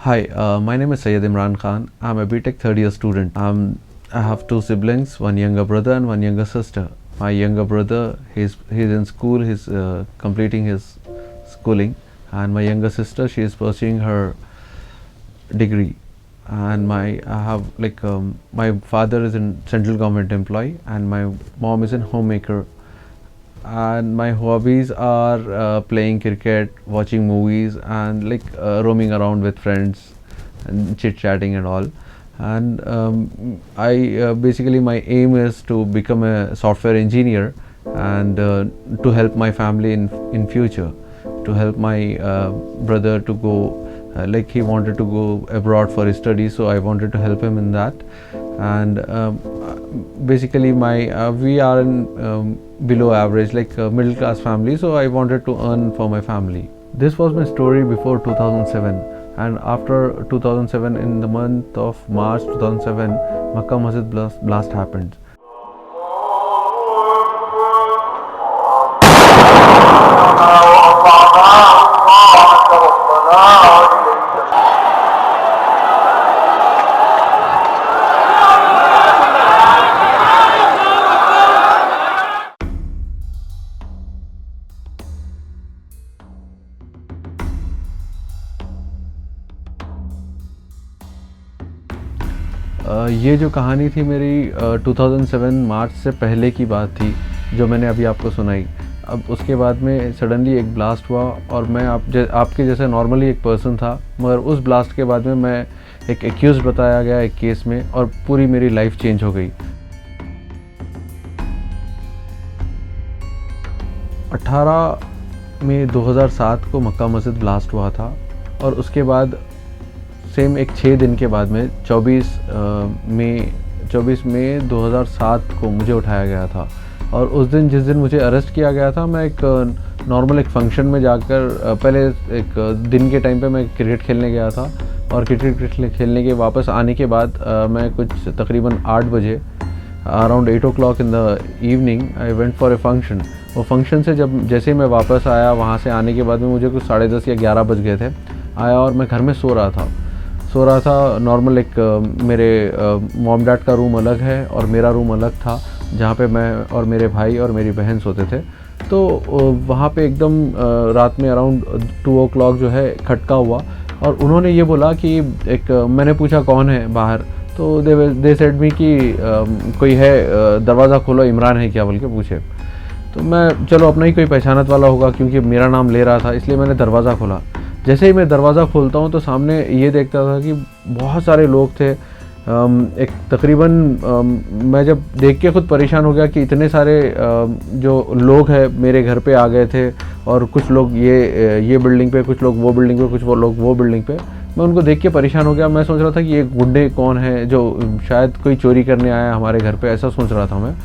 Hi, my name is Syed Imran Khan. I'm a BTech third year student. I have two siblings, one younger brother and one younger sister. My younger brother, he's in school, he's completing his schooling, and my younger sister, she is pursuing her degree. And my father is in central government employee, and my mom is a homemaker. And my hobbies are playing cricket, watching movies, and roaming around with friends and chit chatting and all. And I basically my aim is to become a software engineer, and to help my family in future, to help my brother to go, he wanted to go abroad for his studies, so I wanted to help him in that. And basically my we are in below average, middle class family, so I wanted to earn for my family. This was my story before 2007, and after 2007, in the month of March 2007, Makkah Masjid blast happened. ये जो कहानी थी मेरी 2007 मार्च से पहले की बात थी, जो मैंने अभी आपको सुनाई। अब उसके बाद में सडनली एक ब्लास्ट हुआ, और मैं आपके जैसे नॉर्मली एक पर्सन था, मगर उस ब्लास्ट के बाद में मैं एक एक्यूज बताया गया एक केस में, और पूरी मेरी लाइफ चेंज हो गई। 18 मई 2007 को मक्का मस्जिद ब्लास्ट हुआ था, और उसके बाद सेम एक 6 दिन के बाद में 24 मई 2007 को मुझे उठाया गया था। और उस दिन, जिस दिन मुझे अरेस्ट किया गया था, मैं एक नॉर्मल एक फंक्शन में जाकर पहले एक दिन के टाइम पे मैं क्रिकेट खेलने गया था, और क्रिकेट खेलने के वापस आने के बाद मैं कुछ तकरीबन 8 बजे, around 8 o'clock in the evening, I went for a function. वो फंक्शन से जैसे ही मैं वापस आया, वहाँ से आने के बाद में मुझे कुछ 10:30 या 11 बज गए थे। आया और मैं घर में सो रहा था नॉर्मल। एक मेरे मॉम डैड का रूम अलग है और मेरा रूम अलग था, जहाँ पे मैं और मेरे भाई और मेरी बहन सोते थे। तो वहाँ पे एकदम रात में अराउंड 2 o'clock जो है खटका हुआ, और उन्होंने ये बोला कि मैंने पूछा कौन है बाहर, तो दे सेड मी कि कोई है, दरवाज़ा खोलो, इमरान है क्या बोल के पूछे। तो मैं, चलो अपना ही कोई पहचानत वाला होगा, क्योंकि मेरा नाम ले रहा था, इसलिए मैंने दरवाज़ा खोला। जैसे ही मैं दरवाज़ा खोलता हूँ तो सामने ये देखता था कि बहुत सारे लोग थे। एक तकरीबन मैं जब देख के खुद परेशान हो गया कि इतने सारे जो लोग हैं मेरे घर पे आ गए थे, और कुछ लोग ये बिल्डिंग पे, कुछ लोग वो बिल्डिंग पे, कुछ लोग वो बिल्डिंग पे। मैं उनको देख के परेशान हो गया। मैं सोच रहा था कि ये गुंडे कौन है, जो शायद कोई चोरी करने आया हमारे घर पे, ऐसा सोच रहा था मैं।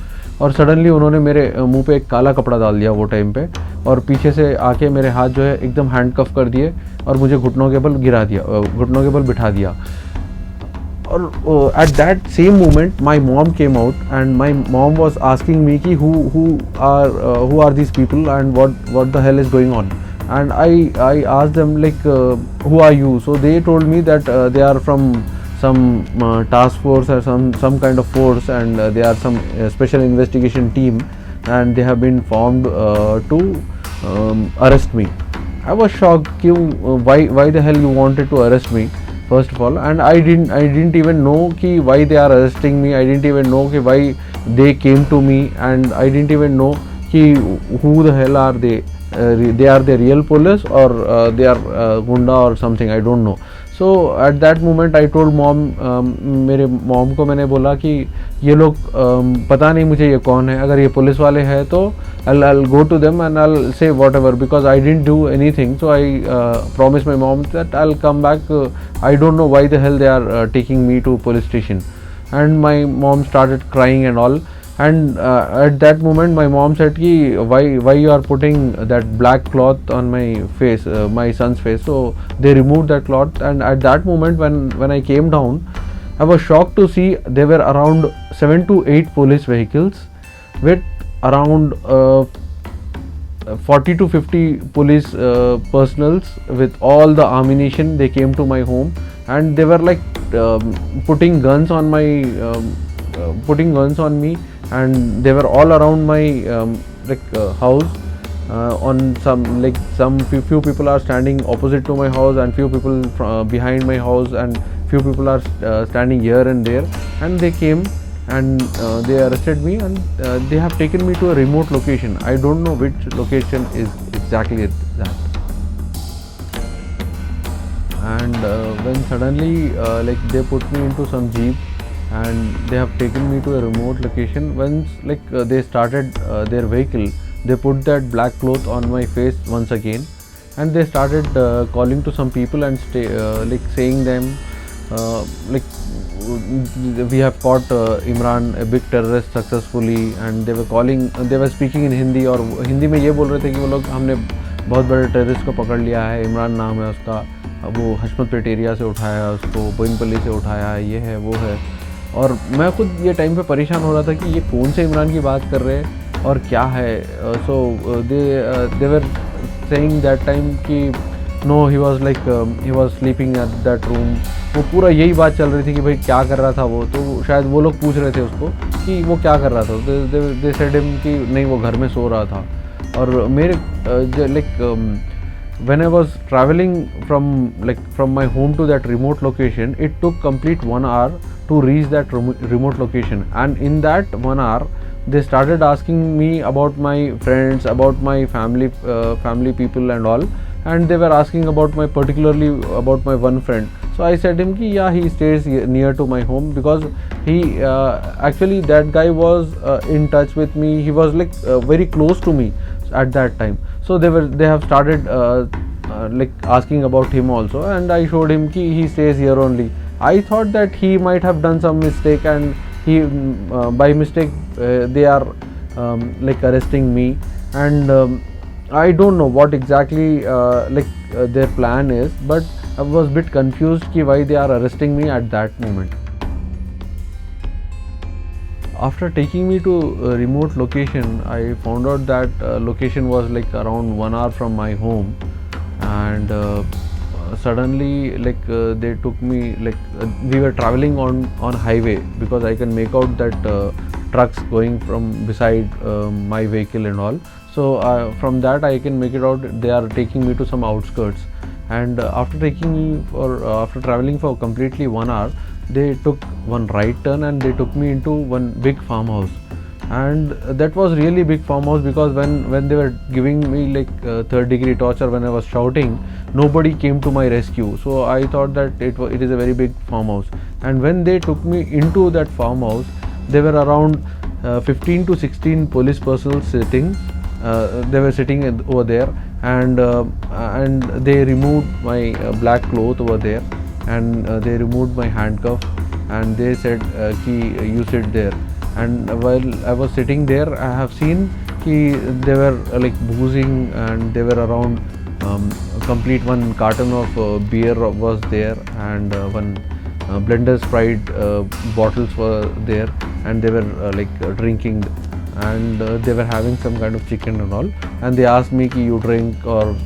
और सडनली उन्होंने मेरे मुंह पे एक काला कपड़ा डाल दिया वो टाइम पे, और पीछे से आके मेरे हाथ जो है एकदम हैंडकफ कर दिए, और मुझे घुटनों के बल घुटनों के बल बिठा दिया। और at that same moment my mom came out, and my mom was asking me कि who are these people and what the hell is going on. And I asked them who are you? So they told me that they are from some task force or some kind of force, and they are some special investigation team, and they have been formed to arrest me. I was shocked. Why the hell you wanted to arrest me, first of all? And I didn't even know why they are arresting me. I didn't even know why they came to me, and I didn't even know who the hell are they. They are the real police, or they are gunda or something, I don't know. So at that moment I told mom, मेरे mom को मैंने बोला कि ये लोग पता नहीं मुझे ये कौन है, अगर ये पुलिस वाले हैं तो I'll go to them and I'll say whatever, because I didn't do anything. So I promised my mom that I'll come back. I don't know why the hell they are taking me to police station. And my mom started crying and all. And at that moment my mom said ki why you are putting that black cloth on my face, my son's face. So they removed that cloth, and at that moment when I came down, I was shocked to see there were around 7 to 8 police vehicles with around 40 to 50 police personals with all the ammunition. They came to my home and they were like putting guns on my putting guns on me, and they were all around my house. On some few people are standing opposite to my house, and few people behind my house, and few people are standing here and there, and they came and they arrested me, and they have taken me to a remote location. I don't know which location is exactly that. And when suddenly they put me into some jeep and they have taken me to a remote location. Once they started their vehicle, they put that black cloth on my face once again, and they started calling to some people and saying them we have caught Imran, a big terrorist, successfully. And they were speaking in Hindi, और हिंदी में ये बोल रहे थे कि वो लोग हमने बहुत बड़े टेररिस्ट को पकड़ लिया है, इमरान नाम है उसका, वो हशमतपेट एरिया से उठाया है उसको, बोइनपल्ली से उठाया है, ये है वो है। और मैं खुद ये टाइम पे परेशान हो रहा था कि ये कौन से इमरान की बात कर रहे हैं और क्या है। So they were saying that time कि no, he was sleeping at that room. वो पूरा यही बात चल रही थी कि भाई क्या कर रहा था वो, तो शायद वो लोग पूछ रहे थे उसको कि वो क्या कर रहा था। दे सेड हिम कि नहीं, वो घर में सो रहा था। और मेरे when I was traveling from my home to that remote location, it took complete 1 hour to reach that remote location. And in that 1 hour, they started asking me about my friends, about my family people and all. And they were asking particularly about my one friend. So I said him ki yeah, he stays near to my home, because he actually that guy was in touch with me. He was very close to me at that time. So they have started asking about him also, and I showed him ki he stays here only. I thought that he might have done some mistake, and he by mistake they are arresting me. And I don't know what exactly their plan is, but I was a bit confused ki why they are arresting me at that moment. After taking me to a remote location, I found out that location was around 1 hour from my home, and suddenly they took me, we were traveling on highway, because I can make out that trucks going from beside my vehicle and all. So from that I can make it out they are taking me to some outskirts. And after traveling for completely 1 hour, they took one right turn and they took me into one big farmhouse. And that was really big farmhouse, because when they were giving me third degree torture, when I was shouting, nobody came to my rescue. So I thought that it is a very big farmhouse. And when they took me into that farmhouse, there were around 15 to 16 police personnel sitting. They were sitting over there, and they removed my black cloth over there, and they removed my handcuff, and they said ki you sit there. And while I was sitting there, I have seen ki they were boozing, and they were around complete one carton of beer was there, and one Blender Sprite bottles were there, and they were drinking, and they were having some kind of chicken and all. And they asked me ki you drink or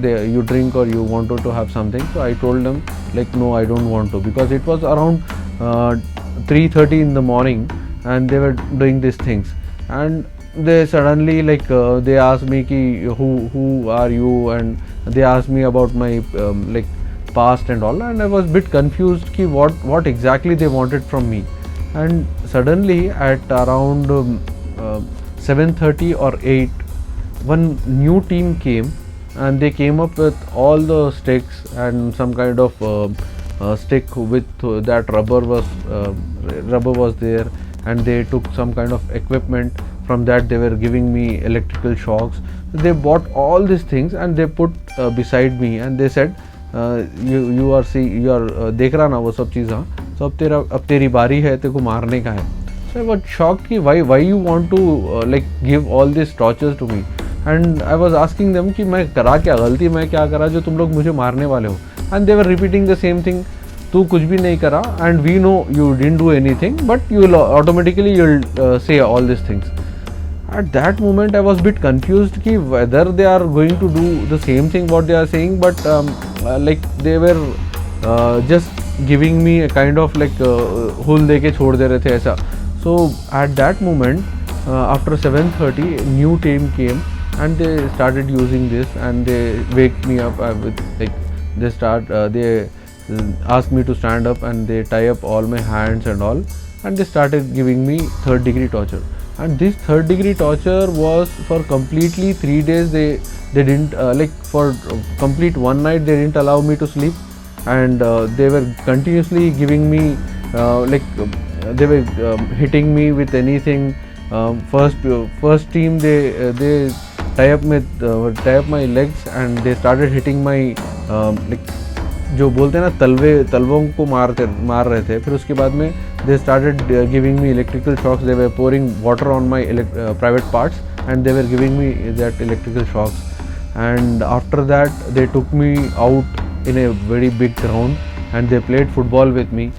you drink or you wanted to have something. So I told them no, I don't want to, because it was around 3:30 in the morning, and they were doing these things. And they suddenly they asked me ki who are you, and they asked me about my past and all. And I was a bit confused ki what exactly they wanted from me. And suddenly at around 7:30 or 8, one new team came, and they came up with all the sticks and some kind of stick with that rubber was there, and they took some kind of equipment. From that they were giving me electrical shocks. They bought all these things and they put beside me, and they said you are देख रहा ना वो सब चीज़, हाँ, तो अब तेरी बारी है, तेरे को मारने का है. So I was shocked कि why you want to give all these tortures to me. And I was asking them कि मैं करा क्या, गलती मैं क्या करा जो तुम लोग मुझे मारने वाले हो. And they were repeating the same thing. तू कुछ भी नहीं करा, and we know you didn't do anything, but you will automatically say all these things. At that moment I was bit confused ki whether they are going to do the same thing what they are saying, but like they were just giving me a kind of like हुल दे के छोड़ दे रहे थे ऐसा. So at that moment after 7:30 new team came and they started using this and they wake me up with like they asked me to stand up and they tie up all my hands and all, and they started giving me third degree torture. And this third degree torture was for completely 3 days. They didn't like for complete one night they didn't allow me to sleep, and they were continuously giving me like they were hitting me with anything. First team they tie up my legs and they started hitting my like जो बोलते हैं ना तलवों को मार रहे थे. फिर उसके बाद में they started giving me electrical shocks. They were pouring water on my private parts and they were giving me that electrical shocks. And after that they took me out in a very big ground and they played football with me.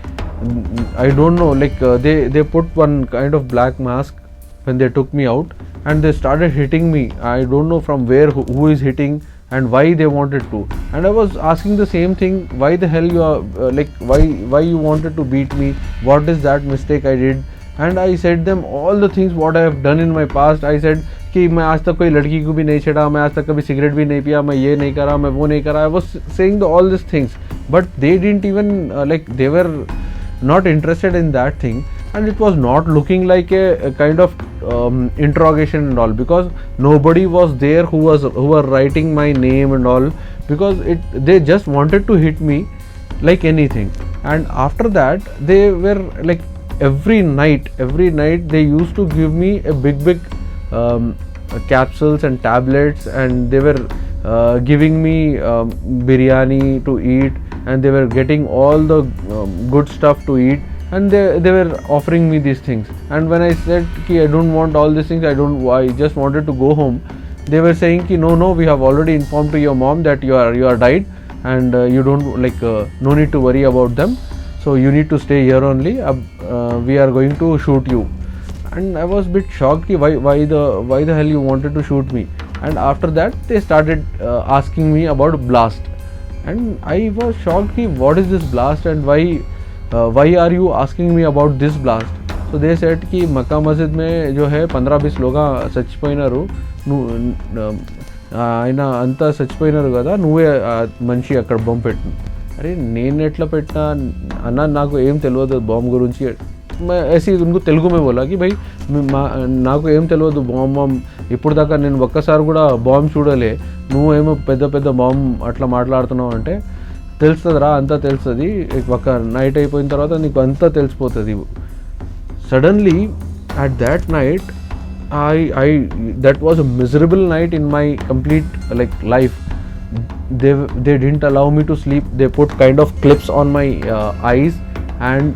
I don't know, like they put one kind of black mask when they took me out and they started hitting me. I don't know from where, who is hitting and why they wanted to. And I was asking the same thing, why the hell you are like why you wanted to beat me, what is that mistake I did. And I said them all the things what I have done in my past. I said कि मैं आज तक कोई लड़की को भी नहीं छेड़ा, मैं आज तक कभी सिगरेट भी नहीं पिया, मैं ये नहीं करा, मैं वो नहीं करा. I was saying all these things, but they didn't even like they were not interested in that thing. And it was not looking like a kind of interrogation and all, because nobody was there who were writing my name and all, because they just wanted to hit me like anything. And after that they were like every night they used to give me a big capsules and tablets, and they were giving me biryani to eat, and they were getting all the good stuff to eat, and they were offering me these things. And when I said ki I don't want all these things, I just wanted to go home, they were saying ki no, we have already informed to your mom that you are died, and you don't like no need to worry about them, so you need to stay here only. We are going to shoot you. And I was a bit shocked ki why the hell you wanted to shoot me. And after that they started asking me about blast, and I was shocked ki what is this blast and why are you asking me about this blast. So they said कि मक्का मस्जिद में जो है 15-20 लोग చచ్చిపోయినారు, ఆయన అంతా చచ్చిపోయినారు కదా, నువ్వే మనిషి అక్కడ బాంబు పెట్టు. అరే నేను ఎట్లా పెట్టినా అన్న, నాకు ఏం తెలియదు బాంబు గురించి. मैं ऐसे उनको తెలుగు में बोला कि भाई నాకు ఏం తెలియదు బాంబ్, ఇప్పుడు దాకా నేను ఒక్కసారి కూడా బాంబ్ చూడలే, నువ్వేమో పెద్ద బాంబ్ అట్లా మాట్లాడుతున్నావు అంటే, తెలుస్తుందిరా అంతా తెలుస్తుంది, ఒక నైట్ అయిపోయిన తర్వాత నీకు అంతా తెలిసిపోతుంది. Suddenly at that night I that was a miserable night in my complete like life. They didn't allow me to sleep. They put kind of clips on my eyes, and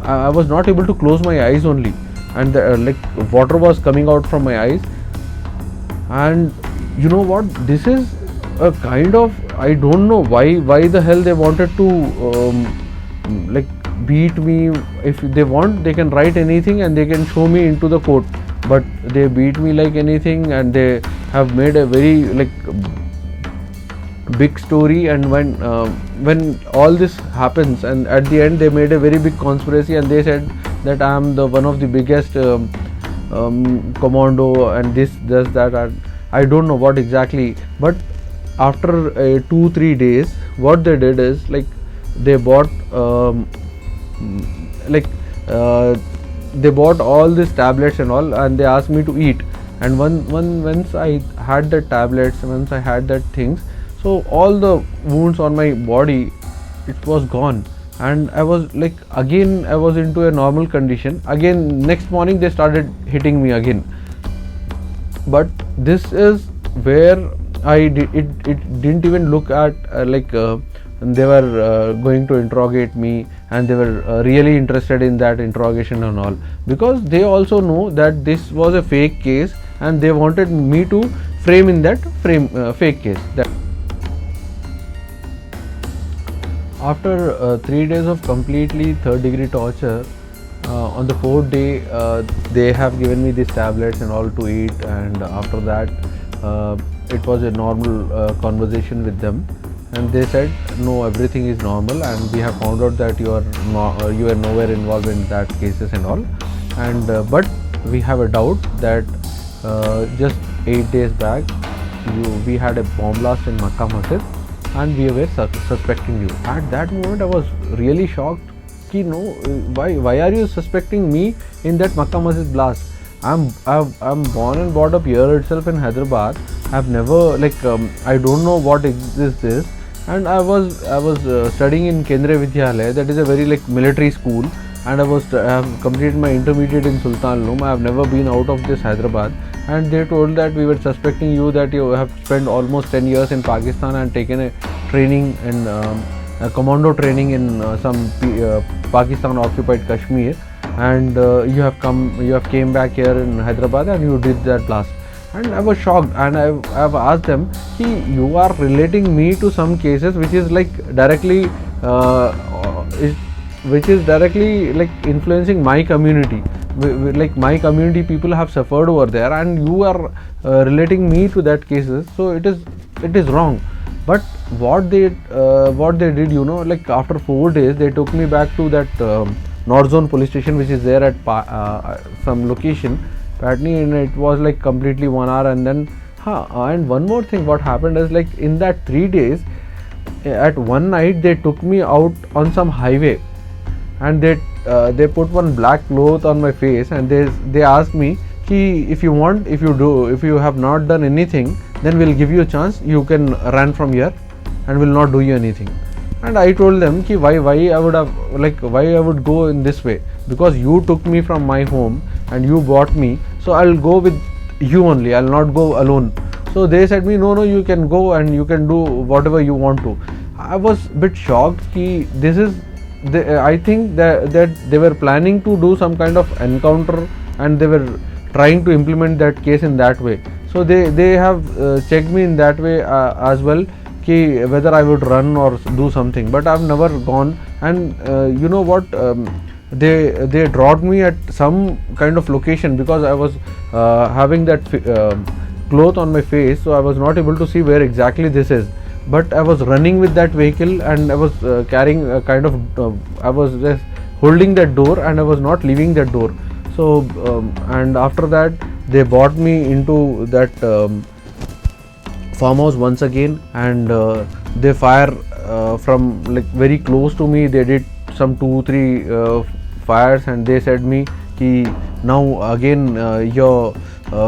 I was not able to close my eyes only, and like water was coming out from my eyes. And you know what, this is a kind of, I don't know why the hell they wanted to like beat me. If they want, they can write anything and they can show me into the court, but they beat me like anything, and they have made a very like big story. And when all this happens, and at the end they made a very big conspiracy, and they said that I am the one of the biggest commando and this that, and I don't know what exactly. But after 2-3 days, what they did is like they bought they bought all these tablets and all, and they asked me to eat. And once I had the tablets, once I had that things, so all the wounds on my body, it was gone, and I was like, again I was into a normal condition. Again next morning they started hitting me again. But this is where it didn't even look at like they were going to interrogate me, and they were really interested in that interrogation and all, because they also know that this was a fake case, and they wanted me to frame in that fake case. After 3 days of completely third degree torture, On the fourth day, they have given me these tablets and all to eat, and after that, it was a normal conversation with them, and they said, no, everything is normal, and we have found out that you are nowhere involved in that cases and all, and but we have a doubt that just 8 days back we had a bomb blast in Makkah Masjid, and we were suspecting you. At that moment, I was really shocked. Ki no, why are you suspecting me in that Makkah Masjid blast? I'm born and brought up here itself in Hyderabad. I've never I don't know what is this, and I was studying in Kendriya Vidyalaya, that is a very military school, and I have completed my intermediate in Sultan Loom. I have never been out of this Hyderabad, and they told that we were suspecting you that you have spent almost 10 years in Pakistan and taken a training in a commando training in some Pakistan occupied Kashmir, and you have came back here in Hyderabad and you did that blast. And I was shocked, and I've asked them, you are relating me to some cases which is directly influencing my community. My community people have suffered over there, and you are relating me to that cases. So it is wrong. But what they did, after 4 days, they took me back to that North Zone police station, which is there at some location, Patni, and it was completely 1 hour. And then, and one more thing, what happened is in that 3 days, at one night they took me out on some highway, and they put one black cloth on my face, and they asked me, if you have not done anything, then we'll give you a chance, you can run from here and we'll not do you anything. And I told them why I would go in this way, because you took me from my home and you brought me, so I'll go with you only, I'll not go alone. So they said me, no, you can go and you can do whatever you want to. I was a bit shocked. I think that they were planning to do some kind of encounter, and they were trying to implement that case in that way. So they have checked me in that way as well, whether I would run or do something. But I've never gone, and you know what, they dropped me at some kind of location, because I was having that cloth on my face, so I was not able to see where exactly this is. But I was running with that vehicle, and I was carrying a kind of I was just holding that door, and I was not leaving that door. So and after that, they brought me into that farmhouse once again, and they fire from very close to me. They did some 2-3 fires, and they said me, now again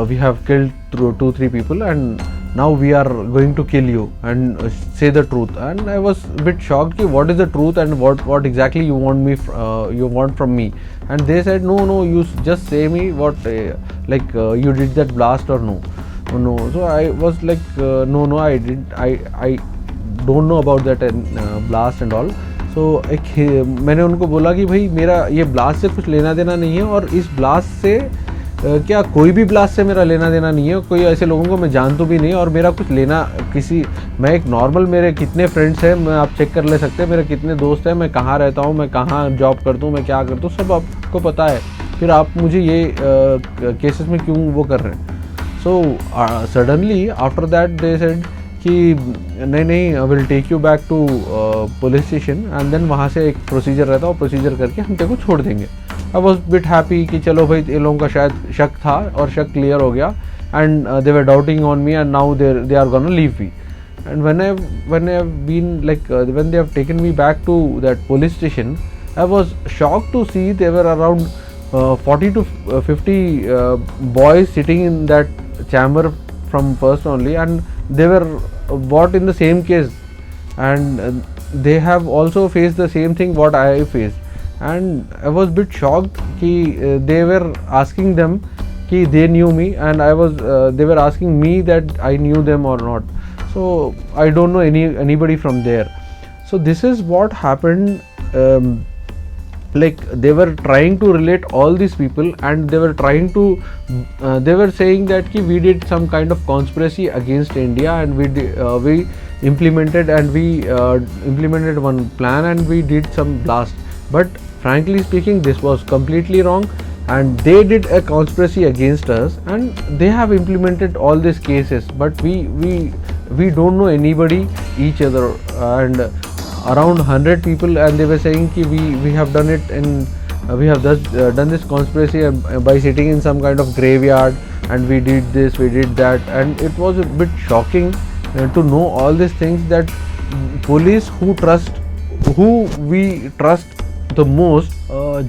we have killed 2-3 people, and now we are going to kill you, and say the truth. And I was a bit shocked, what is the truth, and what exactly you want from me. And they said, no, you just say me what you did that blast or no. So I was no, I didn't, I don't know about that blast and all. So मैंने उनको बोला कि भाई मेरा ये blast से कुछ लेना देना नहीं है, और इस ब्लास्ट से क्या कोई भी ब्लास्ट से मेरा लेना देना नहीं है, कोई ऐसे लोगों को मैं जानता भी नहीं, और मेरा कुछ लेना मैं एक नॉर्मल, मेरे कितने फ्रेंड्स हैं, मैं आप चेक कर ले सकते हैं, मेरे कितने दोस्त हैं, मैं कहाँ रहता हूँ, मैं कहाँ जॉब करता हूँ, मैं क्या करता हूँ, सब आपको पता है, फिर आप मुझे ये केसेस में क्यों वो कर रहे हैं. So suddenly after that they said कि नहीं, I will take you back to police station, and then वहाँ से एक प्रोसीजर रहता है, और प्रोसीजर करके हम तेरे को छोड़ देंगे. आई वॉज बिट हैप्पी कि चलो भाई, इन लोगों का शायद शक था और शक क्लियर हो गया, and they were doubting on me, and now they are gonna leave me. And when I've been when they have taken me back to that police station, I was shocked to see there were around 40 to 50 boys sitting in that chamber from first only, and they were brought in the same case, and they have also faced the same thing what I faced. And I was a bit shocked कि they were asking them कि they knew me, and they were asking me that I knew them or not. So I don't know anybody from there. So this is what happened. They were trying to relate all these people, and they were trying to they were saying that we did some kind of conspiracy against India, and we implemented one plan, and we did some blast. But frankly speaking, this was completely wrong, and they did a conspiracy against us, and they have implemented all these cases, but we don't know anybody each other, and around 100 people, and they were saying ki we have done it in we have just done this conspiracy by sitting in some kind of graveyard, and we did this, we did that, and it was a bit shocking to know all these things, that police who we trust the most.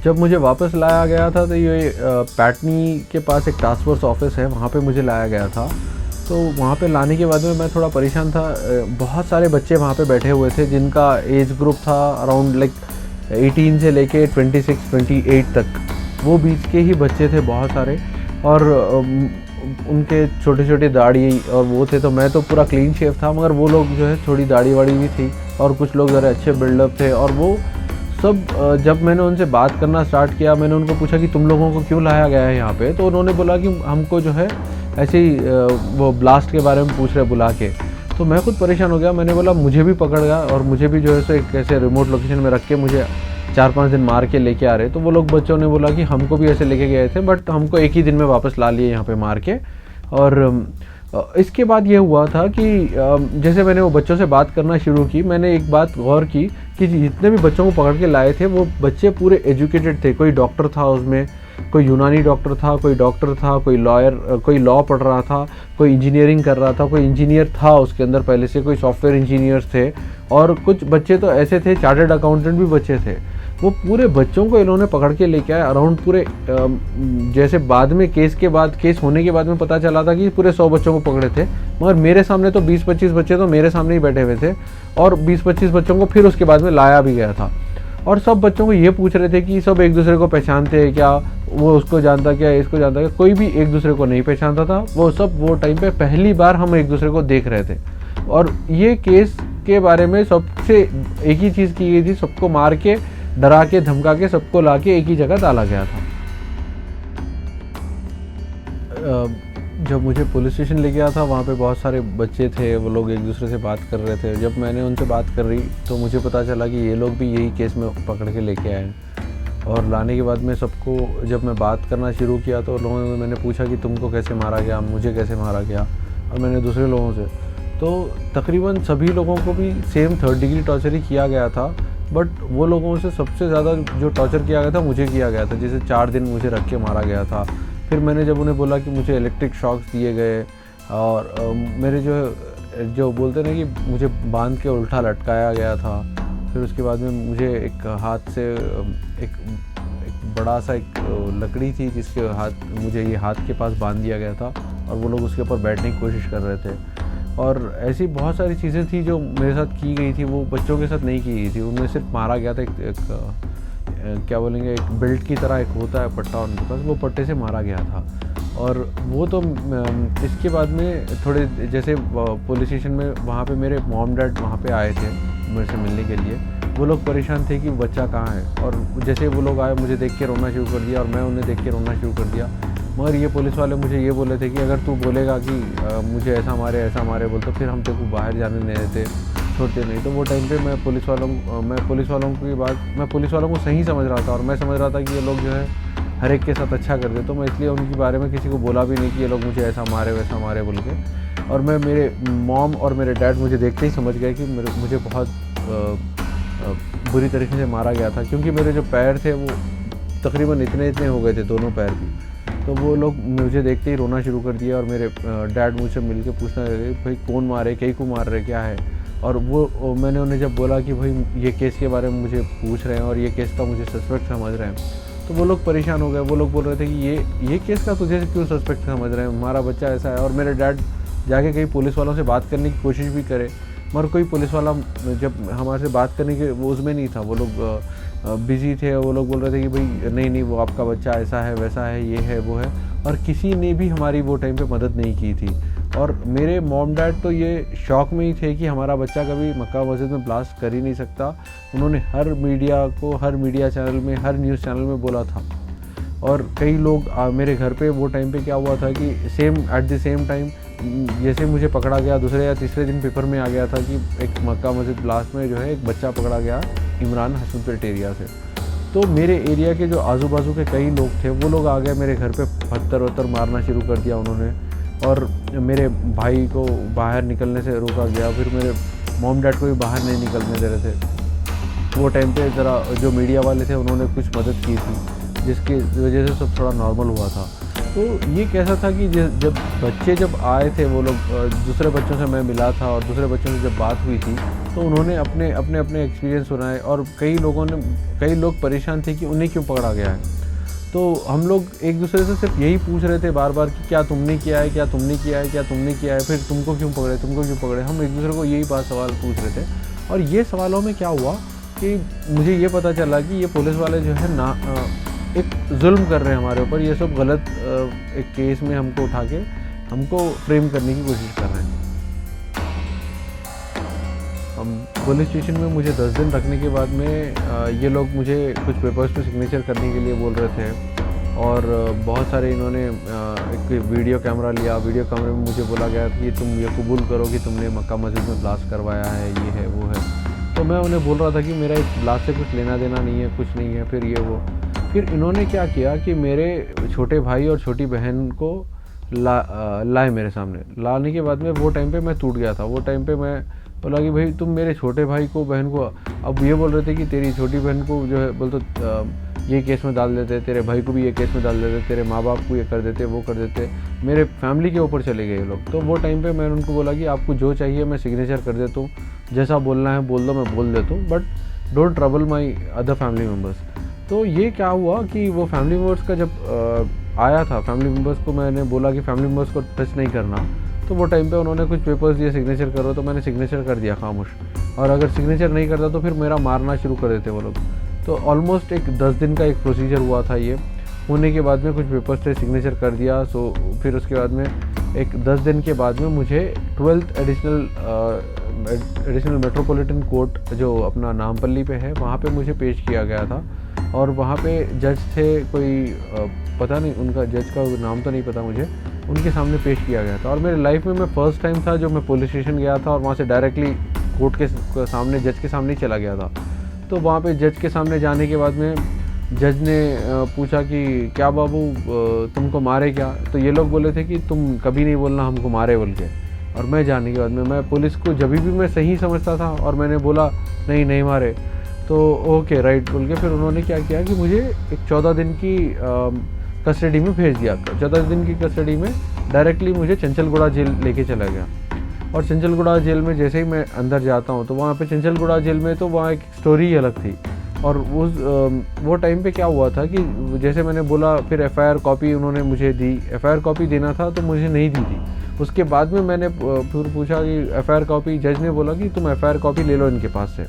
जब मुझे वापस लाया गया था तो ये पैटनी के पास एक टास्क फोर्स ऑफिस है, वहाँ पे मुझे लाया गया था। तो वहाँ पे लाने के बाद में मैं थोड़ा परेशान था। बहुत सारे बच्चे वहाँ पे बैठे हुए थे जिनका एज ग्रुप था अराउंड लाइक 18 से लेके 26-28 तक, वो बीच के ही बच्चे थे बहुत सारे, और उनके छोटे छोटे दाढ़ी और वो थे। तो मैं तो पूरा क्लीन शेव था, मगर वो लोग जो है थोड़ी दाढ़ी वाड़ी भी थी, और कुछ लोग ज़रा अच्छे बिल्डअप थे। और वो सब जब मैंने उनसे बात करना स्टार्ट किया, मैंने उनको पूछा कि तुम लोगों को क्यों लाया गया है यहाँ पे, तो उन्होंने बोला कि हमको जो है ऐसे ही वो ब्लास्ट के बारे में पूछ रहे बुला के। तो मैं खुद परेशान हो गया, मैंने बोला मुझे भी पकड़ गया, और मुझे भी जो है सो एक ऐसे रिमोट लोकेशन में रख के मुझे 4-5 दिन मार के लेके आ रहे। तो वो लोग बच्चों ने बोला कि हमको भी ऐसे लेके गए थे, बट हमको एक ही दिन में वापस ला लिए यहाँ पे मार के। और इसके बाद ये हुआ था कि जैसे मैंने वो बच्चों से बात करना शुरू की, मैंने एक बात गौर की कि जितने भी बच्चों को पकड़ के लाए थे वो बच्चे पूरे एजुकेटेड थे। कोई डॉक्टर था उसमें, कोई यूनानी डॉक्टर था, कोई डॉक्टर था, कोई लॉयर, कोई लॉ पढ़ रहा था, कोई इंजीनियरिंग कर रहा था, कोई इंजीनियर था उसके अंदर पहले से, कोई सॉफ्टवेयर इंजीनियर्स थे, और कुछ बच्चे तो ऐसे थे चार्टर्ड अकाउंटेंट भी बच्चे थे। वो पूरे बच्चों को इन्होंने पकड़ के लेके आए अराउंड पूरे, जैसे बाद में केस होने के बाद में पता चला था कि पूरे 100 बच्चों को पकड़े थे, मगर मेरे सामने तो 20-25 बच्चे तो मेरे सामने ही बैठे हुए थे, और 20-25 बच्चों को फिर उसके बाद में लाया भी गया था। और सब बच्चों को ये पूछ रहे थे कि सब एक दूसरे को पहचानते हैं क्या, वो उसको जानता क्या, इसको जानता क्या। कोई भी एक दूसरे को नहीं पहचानता था। वो सब वो टाइम पे पहली बार हम एक दूसरे को देख रहे थे, और ये केस के बारे में सबसे एक ही चीज़ की गई थी, सबको मार के, डरा के, धमका के, सबको ला के एक ही जगह डाला गया था। जब मुझे पुलिस स्टेशन ले गया था, वहाँ पे बहुत सारे बच्चे थे, वो लोग एक दूसरे से बात कर रहे थे। जब मैंने उनसे बात कर रही तो मुझे पता चला कि ये लोग भी यही केस में पकड़ के लेके आए। और लाने के बाद में सबको जब मैं बात करना शुरू किया तो लोगों ने मैंने पूछा कि तुमको कैसे मारा गया, मुझे कैसे मारा गया, और मैंने दूसरे लोगों से, तो तकरीबन सभी लोगों को भी सेम 3rd डिग्री टॉर्चर ही किया गया था। बट वो लोगों से सबसे ज़्यादा जो टॉर्चर किया गया था मुझे किया गया था, जैसे 4 दिन मुझे रख के मारा गया था। फिर मैंने जब उन्हें बोला कि मुझे इलेक्ट्रिक शॉक्स दिए गए, और मेरे जो बोलते ना कि मुझे बांध के उल्टा लटकाया गया था। फिर उसके बाद में मुझे एक हाथ से एक बड़ा सा एक लकड़ी थी जिसके मुझे ये हाथ के पास बांध दिया गया था, और वो लोग उसके ऊपर बैठने की कोशिश कर रहे थे। और ऐसी बहुत सारी चीज़ें थी जो मेरे साथ की गई थी, वो बच्चों के साथ नहीं की गई थी। उनमें सिर्फ मारा गया था क्या बोलेंगे, एक बेल्ट की तरह एक होता है पट्टा उनके पास, वो पट्टे से मारा गया था। और वो तो इसके बाद में थोड़े जैसे पुलिस स्टेशन में वहाँ पे मेरे मॉम डैड वहाँ पे आए थे मेरे से मिलने के लिए। वो लोग परेशान थे कि बच्चा कहाँ है, और जैसे वो लोग आए मुझे देख के रोना शुरू कर दिया, और मैं उन्हें देख के रोना शुरू कर दिया। मगर ये पुलिस वाले मुझे ये बोले थे कि अगर तू बोलेगा कि मुझे ऐसा मारे बोल, तो फिर हम तेरे को बाहर जाने नहीं देते, छोड़ते नहीं। तो वो टाइम पे मैं पुलिस वालों को सही समझ रहा था, और मैं समझ रहा था कि ये लोग जो है हर एक के साथ अच्छा कर दे, तो मैं इसलिए उनके बारे में किसी को बोला भी नहीं कि ये लोग मुझे ऐसा मारे वैसा मारे बोल के। और मेरे मॉम और मेरे डैड मुझे देखते ही समझ गए कि मुझे बहुत बुरी तरीके से मारा गया था, क्योंकि मेरे जो पैर थे वो तकरीबन इतने हो गए थे, दोनों पैर भी। तो वो लोग मुझे देखते ही रोना शुरू कर दिया, और मेरे डैड मुझसे मिल के पूछने लगे भाई कौन मारे, कहीं को मार रहे, क्या है। और वो मैंने उन्हें जब बोला कि भाई ये केस के बारे में मुझे पूछ रहे हैं और ये केस का मुझे सस्पेक्ट समझ रहे हैं, तो वो लोग परेशान हो गए। वो लोग बोल रहे थे कि ये केस का तुझे क्यों सस्पेक्ट समझ रहे हैं, हमारा बच्चा ऐसा है। और मेरे डैड जाके कहीं पुलिस वालों से बात करने की कोशिश भी करे, मगर कोई पुलिस वाला जब हमारे से बात करने के वो उसमें नहीं था, वो लोग बिजी थे। वो लोग बोल रहे थे कि भाई नहीं वो आपका बच्चा ऐसा है वैसा है, ये है वो है, और किसी ने भी हमारी वो टाइम पे मदद नहीं की थी। और मेरे मॉम डैड तो ये शौक में ही थे कि हमारा बच्चा कभी मक्का मस्जिद में ब्लास्ट कर ही नहीं सकता। उन्होंने हर मीडिया चैनल में, हर न्यूज़ चैनल में बोला था। और कई लोग मेरे घर पे वो टाइम पे क्या हुआ था कि एट द सेम टाइम जैसे मुझे पकड़ा गया, दूसरे या तीसरे दिन पेपर में आ गया था कि एक मक्का मस्जिद ब्लास्ट में जो है एक बच्चा पकड़ा गया इमरान हसनपेट एरिया से। तो मेरे एरिया के जो आजू बाजू के कई लोग थे वो लोग आ गए मेरे घर पे, पत्थर वत्थर मारना शुरू कर दिया उन्होंने, और मेरे भाई को बाहर निकलने से रोका गया। फिर मेरे मॉम डैड को भी बाहर नहीं निकलने दे रहे थे। वो टाइम पे ज़रा जो मीडिया वाले थे उन्होंने कुछ मदद की थी, जिसकी वजह से सब थोड़ा नॉर्मल हुआ था। तो ये कैसा था कि जब आए थे वो लोग, दूसरे बच्चों से मैं मिला था और दूसरे बच्चों से जब बात हुई थी तो उन्होंने अपने एक्सपीरियंस सुनाए, और कई लोग परेशान थे कि उन्हें क्यों पकड़ा गया है। तो हम लोग एक दूसरे से सिर्फ यही पूछ रहे थे बार बार कि क्या तुमने किया है, क्या तुमने किया है, क्या तुमने किया है, फिर तुमको क्यों पकड़े। हम एक दूसरे को यही सवाल पूछ रहे थे। और ये सवालों में क्या हुआ कि मुझे ये पता चला कि ये पुलिस वाले जो है ना एक जुल्म कर रहे हैं हमारे ऊपर। ये सब गलत एक केस में हमको उठा के हमको फ्रेम करने की कोशिश कर रहे हैं। हम पुलिस स्टेशन में मुझे 10 दिन रखने के बाद में ये लोग मुझे कुछ पेपर्स पे सिग्नेचर करने के लिए बोल रहे थे, और बहुत सारे इन्होंने एक वीडियो कैमरा लिया। वीडियो कैमरे में मुझे बोला गया कि तुम ये कबूल करो कि तुमने मक्का मस्जिद में ब्लास्ट करवाया है, ये है वो है। तो मैं उन्हें बोल रहा था कि मेरा इस ब्लास्ट से कुछ लेना देना नहीं है, कुछ नहीं है। फिर ये वो, फिर इन्होंने क्या किया कि मेरे छोटे भाई और छोटी बहन को लाए मेरे सामने। लाने के बाद में वो टाइम पे मैं टूट गया था। वो टाइम पे मैं बोला कि भाई तुम मेरे छोटे भाई को बहन को, अब ये बोल रहे थे कि तेरी छोटी बहन को जो है बोल तो ये केस में डाल देते, तेरे भाई को भी ये केस में डाल देते, तेरे माँ बाप को ये कर देते, वो कर देते, मेरे फैमिली के ऊपर चले गए लोग। तो वो टाइम पे मैंने उनको बोला कि आपको जो चाहिए मैं सिग्नेचर कर देता हूँ, जैसा बोलना है बोल दो, मैं बोल देता हूँ, but don't trouble my other family members. तो ये क्या हुआ कि वो फैमिली मेम्बर्स का जब आया था, फैमिली मेम्बर्स को मैंने बोला कि फैमिली मेम्बर्स को टच नहीं करना, तो वो टाइम पे उन्होंने कुछ पेपर्स दिए सिग्नेचर करो, तो मैंने सिग्नेचर कर दिया खामोश। और अगर सिग्नेचर नहीं करता तो फिर मेरा मारना शुरू कर देते वो लोग। तो ऑलमोस्ट एक 10 दिन का एक प्रोसीजर हुआ था। ये होने के बाद में कुछ पेपर्स थे, सिग्नेचर कर दिया। सो फिर उसके बाद में एक 10 दिन के बाद में मुझे 12th एडिशनल मेट्रोपॉलिटन कोर्ट जो अपना नामपल्ली पे है, वहाँ पे मुझे पेश किया गया था। और वहाँ पे जज थे कोई पता नहीं, उनका जज का नाम तो नहीं पता मुझे, उनके सामने पेश किया गया था। और मेरे लाइफ में मैं फ़र्स्ट टाइम था जो मैं पुलिस स्टेशन गया था और वहाँ से डायरेक्टली कोर्ट के सामने, जज के सामने ही चला गया था। तो वहाँ पे जज के सामने जाने के बाद में जज ने पूछा कि क्या बाबू तुमको मारे क्या। तो ये लोग बोले थे कि तुम कभी नहीं बोलना हमको मारे बोल के। और मैं जाने के बाद में मैं पुलिस को जब भी मैं सही समझता था और मैंने बोला नहीं मारे, तो ओके राइट बोल के फिर उन्होंने क्या किया कि मुझे एक 14 दिन की कस्टडी में भेज दिया। 14 दिन की कस्टडी में डायरेक्टली मुझे चंचलगुड़ा जेल लेके चला गया। और चंचलगुड़ा जेल में जैसे ही मैं अंदर जाता हूँ तो वहाँ पे चंचलगुड़ा जेल में तो वहाँ एक स्टोरी ही अलग थी। और वो टाइम पे क्या हुआ था कि जैसे मैंने बोला, फिर एफआईआर कॉपी उन्होंने मुझे दी। एफआईआर कॉपी देना था तो मुझे नहीं दी थी। उसके बाद में मैंने फिर पूछा कि एफआईआर कॉपी, जज ने बोला कि तुम एफआईआर कॉपी ले लो इनके पास से।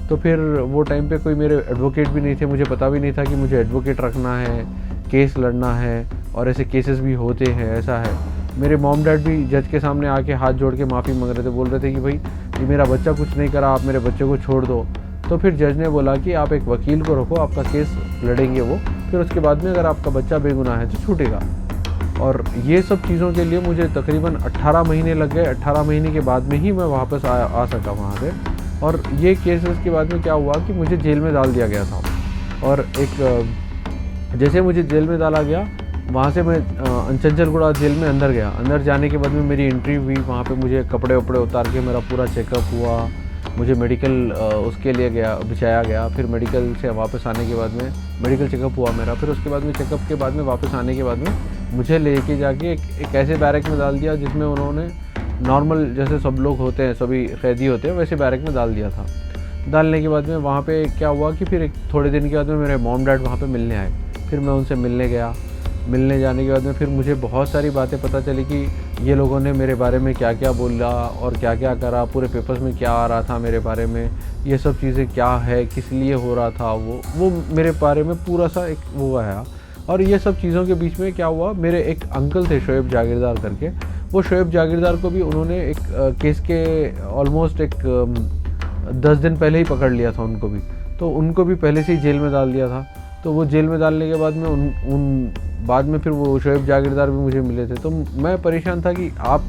तो फिर वो टाइम पे कोई मेरे एडवोकेट भी नहीं थे, मुझे पता भी नहीं था कि मुझे एडवोकेट रखना है, केस लड़ना है, और ऐसे केसेस भी होते हैं, ऐसा है। मेरे मॉम डैड भी जज के सामने आके हाथ जोड़ के माफ़ी मांग रहे थे, बोल रहे थे कि भाई ये मेरा बच्चा कुछ नहीं करा, आप मेरे बच्चे को छोड़ दो। तो फिर जज ने बोला कि आप एक वकील को रखो, आपका केस लड़ेंगे वो, फिर उसके बाद में अगर आपका बच्चा बेगुनाह है तो छूटेगा। और ये सब चीज़ों के लिए मुझे तकरीबन 18 महीने लग गए। 18 महीने के बाद में ही मैं वापस आ सका वहाँ पे। और ये केसेस के बाद में क्या हुआ कि मुझे जेल में डाल दिया गया था। और एक जैसे मुझे जेल में डाला गया, वहाँ से मैं चंचलगुड़ा जेल में अंदर गया। अंदर जाने के बाद में मेरी एंट्री हुई। वहाँ पे मुझे कपड़े वपड़े उतार के मेरा पूरा चेकअप हुआ। मुझे मेडिकल उसके लिए बिछाया गया। फिर मेडिकल से वापस आने के बाद में मेडिकल चेकअप हुआ मेरा। फिर उसके बाद में चेकअप के बाद में वापस आने के बाद में मुझे लेके जाके एक ऐसे बैरक में डाल दिया जिसमें उन्होंने नॉर्मल जैसे सब लोग होते हैं, सभी कैदी होते हैं, वैसे बैरक में डाल दिया था। डालने के बाद में वहाँ पे क्या हुआ कि फिर थोड़े दिन के बाद में मेरे मॉम डैड वहाँ पे मिलने आए। फिर मैं उनसे मिलने गया। मिलने जाने के बाद में फिर मुझे बहुत सारी बातें पता चली कि ये लोगों ने मेरे बारे में क्या क्या बोला और क्या क्या करा, पूरे पेपर्स में क्या आ रहा था मेरे बारे में, ये सब चीज़ें क्या है, किस लिए हो रहा था, वो मेरे बारे में पूरा सा एक वो आया। और ये सब चीज़ों के बीच में क्या हुआ, मेरे एक अंकल थे शोएब जागीरदार करके, वो शोएब जागीरदार को भी उन्होंने एक केस के ऑलमोस्ट एक 10 दिन पहले ही पकड़ लिया था उनको भी। तो उनको भी पहले से ही जेल में डाल दिया था। तो वो जेल में डालने के बाद में बाद में फिर वो शोएब जागीरदार भी मुझे मिले थे। तो मैं परेशान था कि आप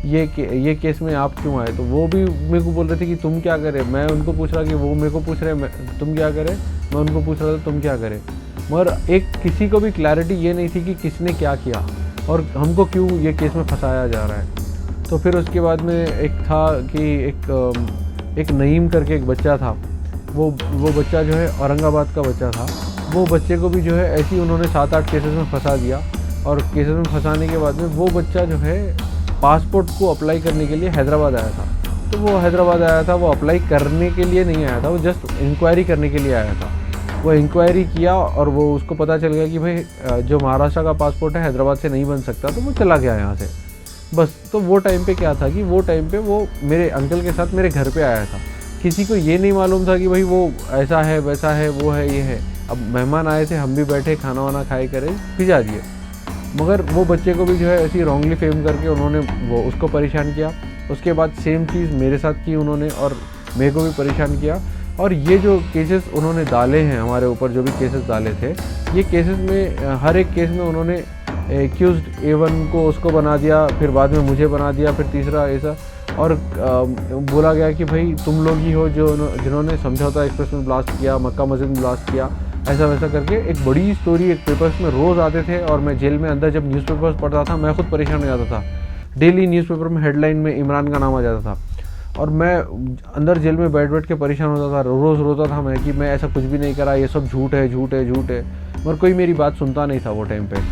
ये केस में आप क्यों आए। तो वो भी मेरे को बोल रहे थे कि तुम क्या करे। मैं उनको पूछ रहा कि वो मेरे को पूछ रहे तुम क्या करे। मैं उनको पूछ रहा था तुम क्या करे, मगर एक किसी को भी क्लैरिटी ये नहीं थी कि किसने क्या किया और हमको क्यों ये केस में फंसाया जा रहा है। तो फिर उसके बाद में एक था कि एक नईम करके एक बच्चा था, वो बच्चा जो है औरंगाबाद का बच्चा था। वो बच्चे को भी जो है ऐसे ही उन्होंने 7-8 केसेस में फंसा दिया, और केसेस में फंसाने के बाद में वो बच्चा जो है पासपोर्ट को अप्लाई करने के लिए हैदराबाद आया था। तो वो हैदराबाद आया था, वो अप्लाई करने के लिए नहीं आया था, वो जस्ट इंक्वायरी करने के लिए आया था। वो इंक्वायरी किया और वो उसको पता चल गया कि भाई जो महाराष्ट्र का पासपोर्ट है हैदराबाद से नहीं बन सकता, तो वो चला गया यहाँ से बस। तो वो टाइम पे क्या था कि वो टाइम पे वो मेरे अंकल के साथ मेरे घर पे आया था। किसी को ये नहीं मालूम था कि भाई वो ऐसा है वैसा है वो है ये है। अब मेहमान आए थे, हम भी बैठे खाना वाना खाए करे भिजा दिए, मगर वो बच्चे को भी जो है ऐसी रॉन्गली फेम करके उन्होंने वो उसको परेशान किया। उसके बाद सेम चीज़ मेरे साथ की उन्होंने और मेरे को भी परेशान किया। और ये जो केसेस उन्होंने डाले हैं हमारे ऊपर, जो भी केसेस डाले थे, ये केसेस में हर एक केस में उन्होंने एक्यूज्ड A1 को उसको बना दिया, फिर बाद में मुझे बना दिया, फिर तीसरा ऐसा। और बोला गया कि भाई तुम लोग ही हो जिन्होंने समझौता एक्सप्रेस में ब्लास्ट किया, मक्का मस्जिद में ब्लास्ट किया, ऐसा वैसा करके एक बड़ी स्टोरी एक पेपर्स में रोज़ आते थे। और मैं जेल में अंदर जब न्यूज़पेपर्स पढ़ता था मैं खुद परेशान हो जाता था। डेली न्यूज़पेपर में हेडलाइन में इमरान का नाम आ जाता था, और मैं अंदर जेल में बैठ के परेशान होता था। रोज़ रोता था मैं कि मैं ऐसा कुछ भी नहीं करा, ये सब झूठ है झूठ है झूठ है, मगर कोई मेरी बात सुनता नहीं था वो टाइम पे।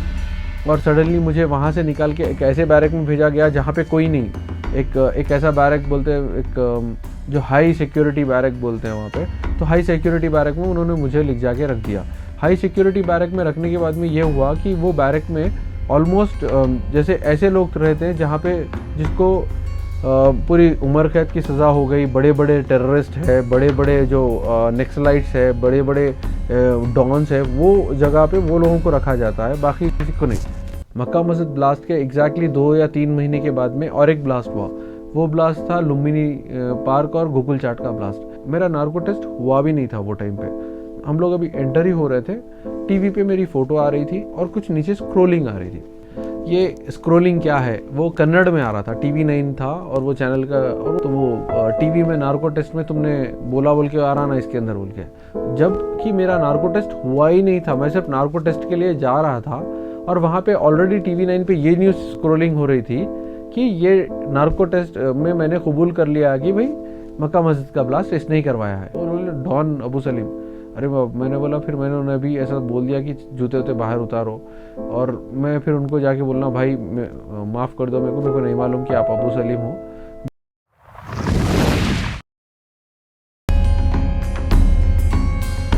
और सडनली मुझे वहाँ से निकाल के एक ऐसे बैरक में भेजा गया जहाँ पे कोई नहीं, एक ऐसा बैरक बोलते हैं, एक जो हाई सिक्योरिटी बैरक बोलते हैं वहाँ पे। तो हाई सिक्योरिटी बैरक में उन्होंने मुझे लिख जाके रख दिया। हाई सिक्योरिटी बैरक में रखने के बाद में ये हुआ कि वो बैरक में ऑलमोस्ट जैसे ऐसे लोग रहते हैं जहाँ पे जिसको पूरी उम्र कैद की सज़ा हो गई, बड़े बड़े टेररिस्ट है, बड़े बड़े जो नक्सलाइट्स है, बड़े बड़े डॉन्स है, वो जगह पे वो लोगों को रखा जाता है, बाकी किसी को नहीं। मक्का मस्जिद ब्लास्ट के एग्जैक्टली 2 या 3 महीने के बाद में और एक ब्लास्ट हुआ। वो ब्लास्ट था लुम्बिनी पार्क और गोकुल चाट का ब्लास्ट। मेरा नार्को टेस्ट हुआ भी नहीं था वो टाइम पे। हम लोग अभी एंटर ही हो रहे थे, टीवी पे मेरी फ़ोटो आ रही थी और कुछ नीचे स्क्रोलिंग आ रही थी। ये स्क्रोलिंग क्या है, वो कन्नड़ में आ रहा था, TV9 था और वो चैनल का। तो वो टीवी में नार्को टेस्ट में तुमने बोल के आ रहा ना इसके अंदर बोल के, जबकि मेरा नार्को टेस्ट हुआ ही नहीं था। मैं सिर्फ नार्को टेस्ट के लिए जा रहा था और वहाँ पे ऑलरेडी TV9 पे ये न्यूज़ स्क्रोलिंग हो रही थी कि ये नार्को टेस्ट में मैंने कबूल कर लिया कि भाई मक्का मस्जिद का ब्लास्ट इसने ही करवाया है। उन्होंने डॉन अबू सलीम, अरे मैंने बोला, फिर मैंने उन्हें भी ऐसा बोल दिया कि जूते उते बाहर उतारो। और मैं फिर उनको जाके बोलना, भाई माफ़ कर दो मेरे को नहीं मालूम कि आप अबू सलीम हो।